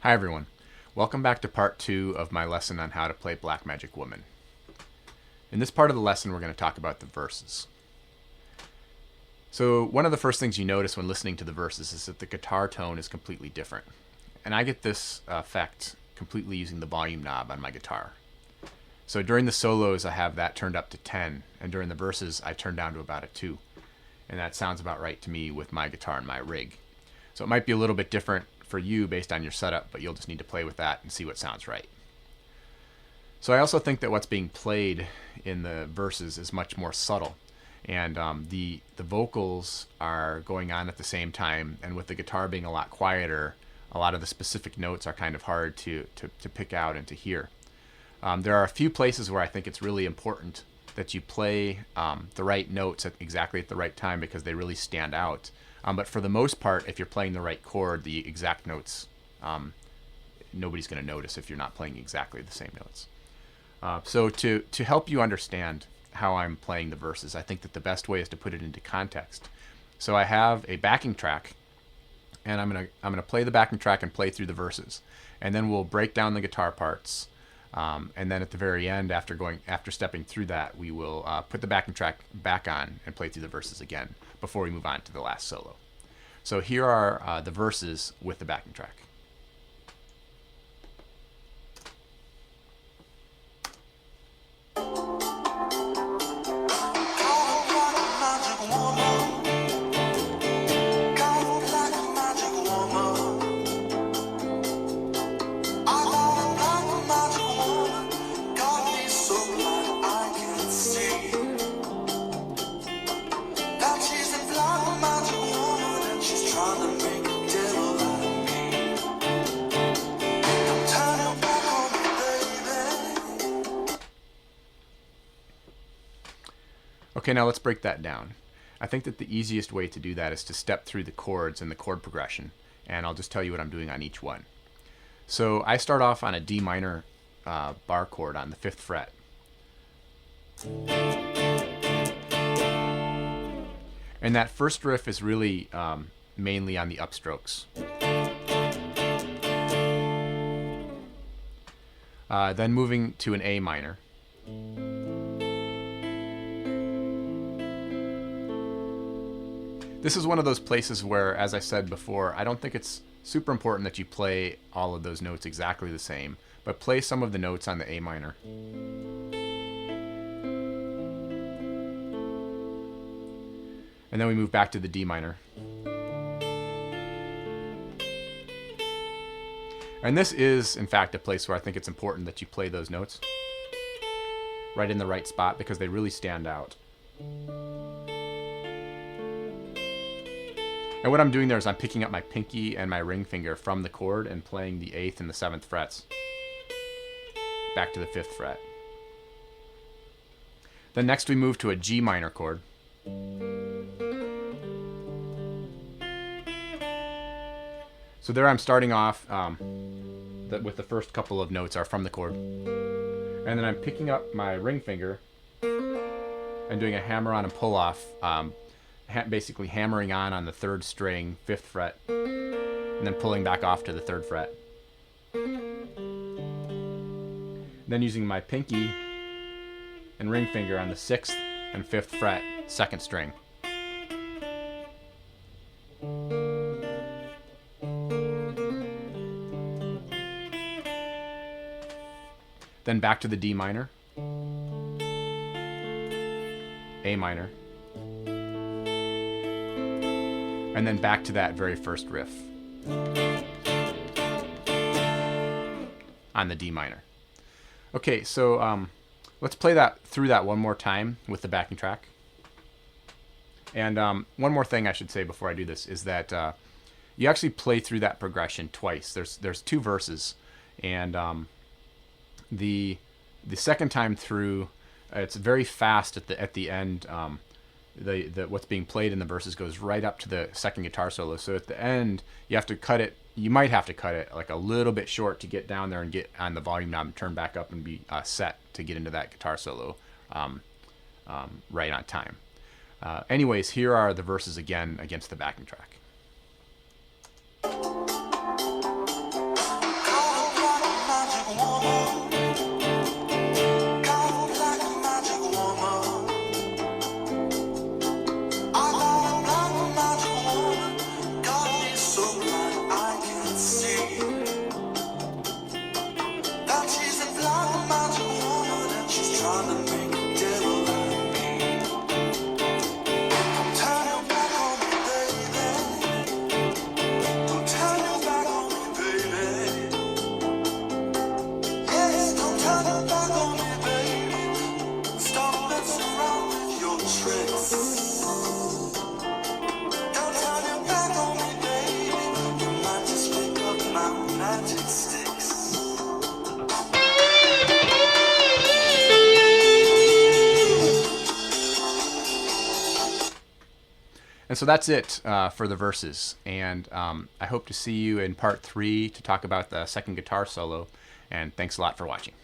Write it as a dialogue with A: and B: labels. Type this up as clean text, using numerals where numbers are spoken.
A: Hi everyone, welcome back to part 2 of my lesson on how to play Black Magic Woman. In this part of the lesson we're going to talk about the verses. So one of the first things you notice when listening to the verses is that the guitar tone is completely different. And I get this effect completely using the volume knob on my guitar. So during the solos I have that turned up to 10, and during the verses I turn down to about a 2. And that sounds about right to me with my guitar and my rig. So it might be a little bit different for you based on your setup, but you'll just need to play with that and see what sounds right. So I also think that what's being played in the verses is much more subtle, and the vocals are going on at the same time, and with the guitar being a lot quieter, a lot of the specific notes are kind of hard to pick out and to hear. There are a few places where I think it's really important that you play the right notes exactly at the right time because they really stand out. But for the most part, if you're playing the right chord, the exact notes, nobody's going to notice if you're not playing exactly the same notes. So to help you understand how I'm playing the verses, I think that the best way is to put it into context. So I have a backing track, and I'm gonna play the backing track and play through the verses, and then we'll break down the guitar parts. And then at the very end, after stepping through that, we will put the backing track back on and play through the verses again before we move on to the last solo. So here are the verses with the backing track. Okay, now let's break that down. I think that the easiest way to do that is to step through the chords and the chord progression, and I'll just tell you what I'm doing on each one. So I start off on a D minor bar chord on the 5th fret. And that first riff is really mainly on the upstrokes. Then moving to an A minor. This is one of those places where, as I said before, I don't think it's super important that you play all of those notes exactly the same, but play some of the notes on the A minor. And then we move back to the D minor. And this is, in fact, a place where I think it's important that you play those notes right in the right spot because they really stand out. And what I'm doing there is I'm picking up my pinky and my ring finger from the chord and playing the 8th and the 7th frets back to the 5th fret. Then next we move to a G minor chord. So there I'm starting off with the first couple of notes are from the chord. And then I'm picking up my ring finger and doing a hammer on and pull off, basically hammering on the 3rd string, 5th fret, and then pulling back off to the 3rd fret. Then using my pinky and ring finger on the 6th and 5th fret, 2nd string. Then back to the D minor, A minor, and then back to that very first riff on the D minor. Okay, so let's play that through that one more time with the backing track. And one more thing I should say before I do this is that you actually play through that progression twice. There's 2 verses, and the second time through, it's very fast at the end. What's being played in the verses goes right up to the second guitar solo. So at the end, you have to cut it. You might have to cut it like a little bit short to get down there and get on the volume knob and turn back up and be set to get into that guitar solo right on time. Anyways, here are the verses again against the backing track. And so that's it for the verses. And I hope to see you in part 3 to talk about the second guitar solo. And thanks a lot for watching.